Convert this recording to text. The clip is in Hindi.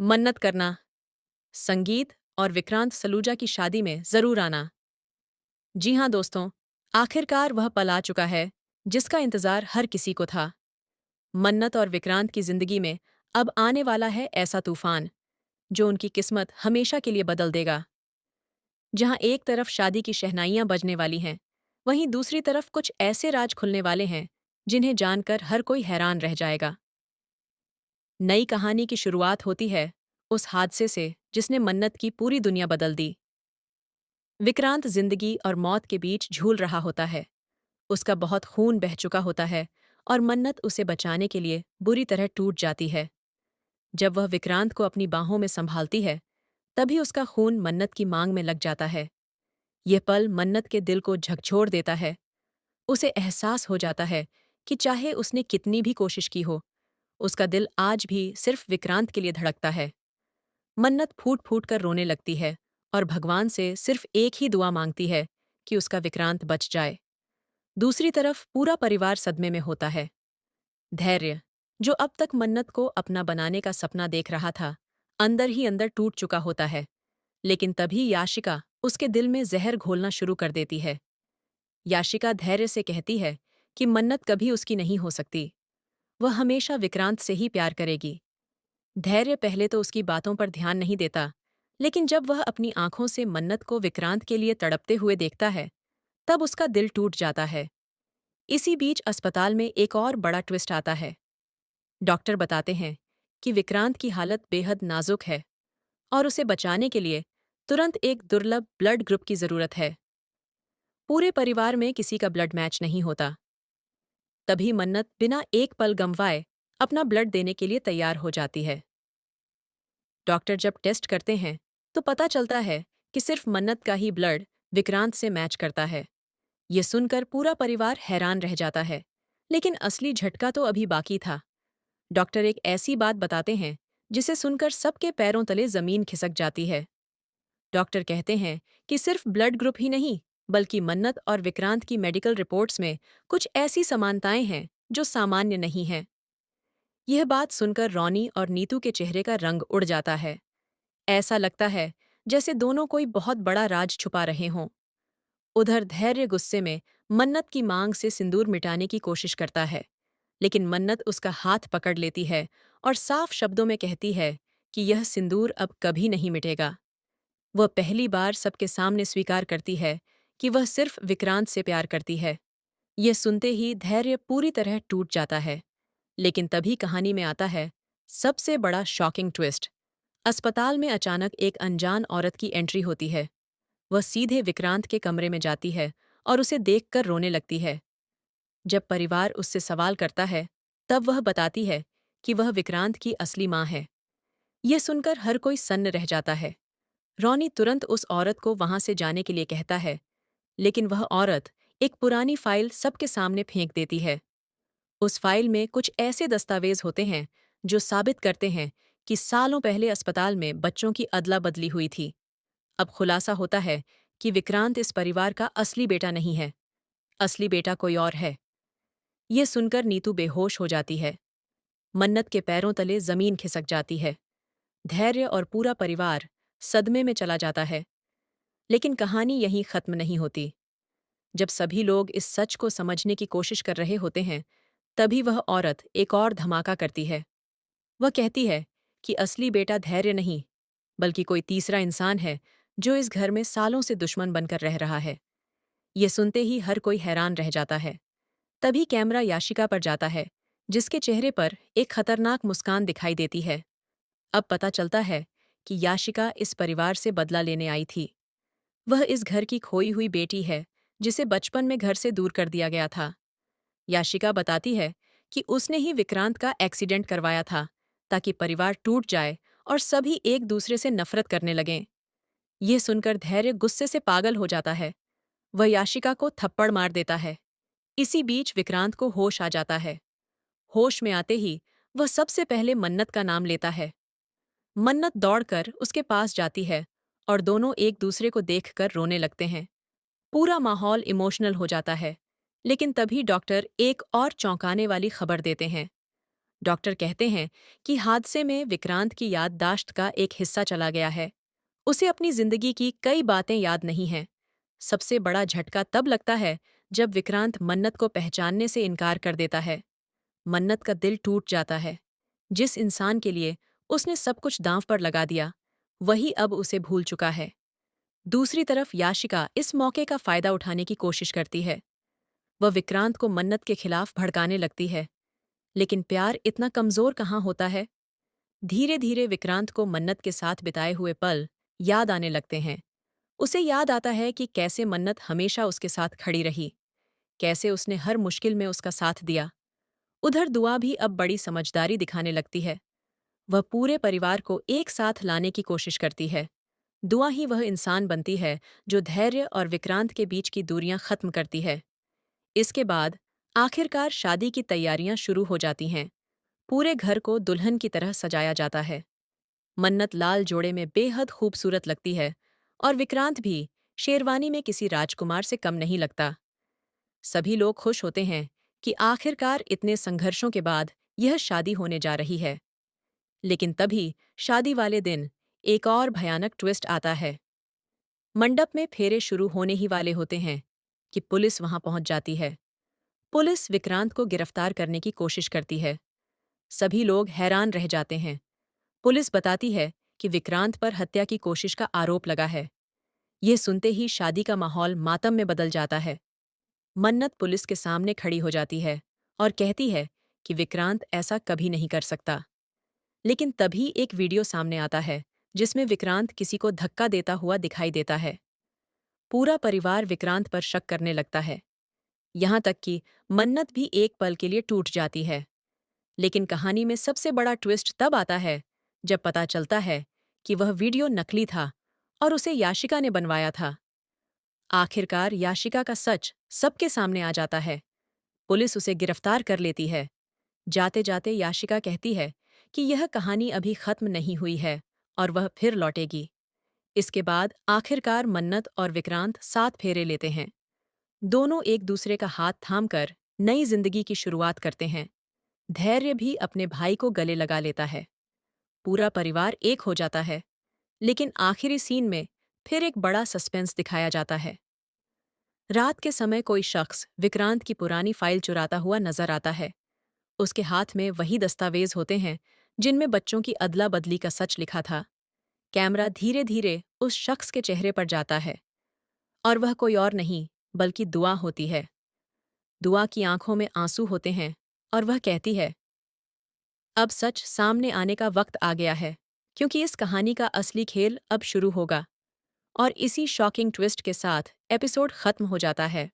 मन्नत करना, संगीत और विक्रांत सलूजा की शादी में जरूर आना। जी हाँ दोस्तों, आखिरकार वह पल आ चुका है जिसका इंतजार हर किसी को था। मन्नत और विक्रांत की जिंदगी में अब आने वाला है ऐसा तूफान जो उनकी किस्मत हमेशा के लिए बदल देगा। जहाँ एक तरफ शादी की शहनाइयां बजने वाली हैं, वहीं दूसरी तरफ कुछ ऐसे राज खुलने वाले हैं जिन्हें जानकर हर कोई हैरान रह जाएगा। नई कहानी की शुरुआत होती है उस हादसे से जिसने मन्नत की पूरी दुनिया बदल दी। विक्रांत जिंदगी और मौत के बीच झूल रहा होता है। उसका बहुत खून बह चुका होता है और मन्नत उसे बचाने के लिए बुरी तरह टूट जाती है। जब वह विक्रांत को अपनी बाहों में संभालती है, तभी उसका खून मन्नत की मांग में लग जाता है। यह पल मन्नत के दिल को झकझोर देता है। उसे एहसास हो जाता है कि चाहे उसने कितनी भी कोशिश की हो, उसका दिल आज भी सिर्फ विक्रांत के लिए धड़कता है। मन्नत फूट फूट कर रोने लगती है और भगवान से सिर्फ एक ही दुआ मांगती है कि उसका विक्रांत बच जाए। दूसरी तरफ पूरा परिवार सदमे में होता है। धैर्य, जो अब तक मन्नत को अपना बनाने का सपना देख रहा था, अंदर ही अंदर टूट चुका होता है। लेकिन तभी याशिका उसके दिल में जहर घोलना शुरू कर देती है। याशिका धैर्य से कहती है कि मन्नत कभी उसकी नहीं हो सकती। वह हमेशा विक्रांत से ही प्यार करेगी। धैर्य पहले तो उसकी बातों पर ध्यान नहीं देता, लेकिन जब वह अपनी आंखों से मन्नत को विक्रांत के लिए तड़पते हुए देखता है, तब उसका दिल टूट जाता है। इसी बीच अस्पताल में एक और बड़ा ट्विस्ट आता है। डॉक्टर बताते हैं कि विक्रांत की हालत बेहद नाजुक है और उसे बचाने के लिए तुरंत एक दुर्लभ ब्लड ग्रुप की जरूरत है। पूरे परिवार में किसी का ब्लड मैच नहीं होता। तभी मन्नत बिना एक पल गंवाए अपना ब्लड देने के लिए तैयार हो जाती है। डॉक्टर जब टेस्ट करते हैं, तो पता चलता है कि सिर्फ मन्नत का ही ब्लड विक्रांत से मैच करता है। ये सुनकर पूरा परिवार हैरान रह जाता है। लेकिन असली झटका तो अभी बाकी था। डॉक्टर एक ऐसी बात बताते हैं जिसे सुनकर सबके पैरों तले जमीन खिसक जाती है। डॉक्टर कहते हैं कि सिर्फ ब्लड ग्रुप ही नहीं, बल्कि मन्नत और विक्रांत की मेडिकल रिपोर्ट्स में कुछ ऐसी समानताएं हैं जो सामान्य नहीं हैं। यह बात सुनकर रॉनी और नीतू के चेहरे का रंग उड़ जाता है। ऐसा लगता है जैसे दोनों कोई बहुत बड़ा राज छुपा रहे हों। उधर धैर्य गुस्से में मन्नत की मांग से सिंदूर मिटाने की कोशिश करता है, लेकिन मन्नत उसका हाथ पकड़ लेती है और साफ शब्दों में कहती है कि यह सिंदूर अब कभी नहीं मिटेगा। वह पहली बार सबके सामने स्वीकार करती है कि वह सिर्फ विक्रांत से प्यार करती है। यह सुनते ही धैर्य पूरी तरह टूट जाता है। लेकिन तभी कहानी में आता है सबसे बड़ा शॉकिंग ट्विस्ट। अस्पताल में अचानक एक अनजान औरत की एंट्री होती है। वह सीधे विक्रांत के कमरे में जाती है और उसे देखकर रोने लगती है। जब परिवार उससे सवाल करता है, तब वह बताती है कि वह विक्रांत की असली माँ है। यह सुनकर हर कोई सन्न रह जाता है। रॉनी तुरंत उस औरत को वहां से जाने के लिए कहता है, लेकिन वह औरत एक पुरानी फाइल सबके सामने फेंक देती है। उस फाइल में कुछ ऐसे दस्तावेज होते हैं जो साबित करते हैं कि सालों पहले अस्पताल में बच्चों की अदला बदली हुई थी। अब खुलासा होता है कि विक्रांत इस परिवार का असली बेटा नहीं है। असली बेटा कोई और है। यह सुनकर नीतू बेहोश हो जाती है। मन्नत के पैरों तले जमीन खिसक जाती है। धैर्य और पूरा परिवार सदमे में चला जाता है। लेकिन कहानी यहीं खत्म नहीं होती। जब सभी लोग इस सच को समझने की कोशिश कर रहे होते हैं, तभी वह औरत एक और धमाका करती है। वह कहती है कि असली बेटा धैर्य नहीं, बल्कि कोई तीसरा इंसान है जो इस घर में सालों से दुश्मन बनकर रह रहा है। ये सुनते ही हर कोई हैरान रह जाता है। तभी कैमरा याशिका पर जाता है, जिसके चेहरे पर एक खतरनाक मुस्कान दिखाई देती है। अब पता चलता है कि याशिका इस परिवार से बदला लेने आई थी। वह इस घर की खोई हुई बेटी है, जिसे बचपन में घर से दूर कर दिया गया था। याशिका बताती है कि उसने ही विक्रांत का एक्सीडेंट करवाया था, ताकि परिवार टूट जाए और सभी एक दूसरे से नफरत करने लगें। यह सुनकर धैर्य गुस्से से पागल हो जाता है। वह याशिका को थप्पड़ मार देता है। इसी बीच विक्रांत को होश आ जाता है। होश में आते ही वह सबसे पहले मन्नत का नाम लेता है। मन्नत दौड़कर उसके पास जाती है और दोनों एक दूसरे को देखकर रोने लगते हैं। पूरा माहौल इमोशनल हो जाता है। लेकिन तभी डॉक्टर एक और चौंकाने वाली खबर देते हैं। डॉक्टर कहते हैं कि हादसे में विक्रांत की याददाश्त का एक हिस्सा चला गया है। उसे अपनी जिंदगी की कई बातें याद नहीं हैं। सबसे बड़ा झटका तब लगता है जब विक्रांत मन्नत को पहचानने से इनकार कर देता है। मन्नत का दिल टूट जाता है। जिस इंसान के लिए उसने सब कुछ दांव पर लगा दिया, वही अब उसे भूल चुका है। दूसरी तरफ याशिका इस मौके का फायदा उठाने की कोशिश करती है। वह विक्रांत को मन्नत के खिलाफ भड़काने लगती है। लेकिन प्यार इतना कमजोर कहाँ होता है। धीरे धीरे विक्रांत को मन्नत के साथ बिताए हुए पल याद आने लगते हैं। उसे याद आता है कि कैसे मन्नत हमेशा उसके साथ खड़ी रही, कैसे उसने हर मुश्किल में उसका साथ दिया। उधर दुआ भी अब बड़ी समझदारी दिखाने लगती है। वह पूरे परिवार को एक साथ लाने की कोशिश करती है। दुआ ही वह इंसान बनती है जो धैर्य और विक्रांत के बीच की दूरियां खत्म करती है। इसके बाद आखिरकार शादी की तैयारियां शुरू हो जाती हैं। पूरे घर को दुल्हन की तरह सजाया जाता है। मन्नत लाल जोड़े में बेहद खूबसूरत लगती है और विक्रांत भी शेरवानी में किसी राजकुमार से कम नहीं लगता। सभी लोग खुश होते हैं कि आखिरकार इतने संघर्षों के बाद यह शादी होने जा रही है। लेकिन तभी शादी वाले दिन एक और भयानक ट्विस्ट आता है। मंडप में फेरे शुरू होने ही वाले होते हैं कि पुलिस वहां पहुंच जाती है। पुलिस विक्रांत को गिरफ्तार करने की कोशिश करती है। सभी लोग हैरान रह जाते हैं। पुलिस बताती है कि विक्रांत पर हत्या की कोशिश का आरोप लगा है। यह सुनते ही शादी का माहौल मातम में बदल जाता है। मन्नत पुलिस के सामने खड़ी हो जाती है और कहती है कि विक्रांत ऐसा कभी नहीं कर सकता। लेकिन तभी एक वीडियो सामने आता है जिसमें विक्रांत किसी को धक्का देता हुआ दिखाई देता है। पूरा परिवार विक्रांत पर शक करने लगता है। यहाँ तक कि मन्नत भी एक पल के लिए टूट जाती है। लेकिन कहानी में सबसे बड़ा ट्विस्ट तब आता है जब पता चलता है कि वह वीडियो नकली था और उसे याशिका ने बनवाया था। आखिरकार याशिका का सच सबके सामने आ जाता है। पुलिस उसे गिरफ्तार कर लेती है। जाते जाते याशिका कहती है कि यह कहानी अभी खत्म नहीं हुई है और वह फिर लौटेगी। इसके बाद आखिरकार मन्नत और विक्रांत साथ फेरे लेते हैं। दोनों एक दूसरे का हाथ थामकर नई जिंदगी की शुरुआत करते हैं। धैर्य भी अपने भाई को गले लगा लेता है। पूरा परिवार एक हो जाता है। लेकिन आखिरी सीन में फिर एक बड़ा सस्पेंस दिखाया जाता है। रात के समय कोई शख्स विक्रांत की पुरानी फाइल चुराता हुआ नजर आता है। उसके हाथ में वही दस्तावेज होते हैं जिनमें बच्चों की अदला बदली का सच लिखा था। कैमरा धीरे धीरे उस शख्स के चेहरे पर जाता है और वह कोई और नहीं बल्कि दुआ होती है। दुआ की आंखों में आंसू होते हैं और वह कहती है, अब सच सामने आने का वक्त आ गया है, क्योंकि इस कहानी का असली खेल अब शुरू होगा। और इसी शॉकिंग ट्विस्ट के साथ एपिसोड खत्म हो जाता है।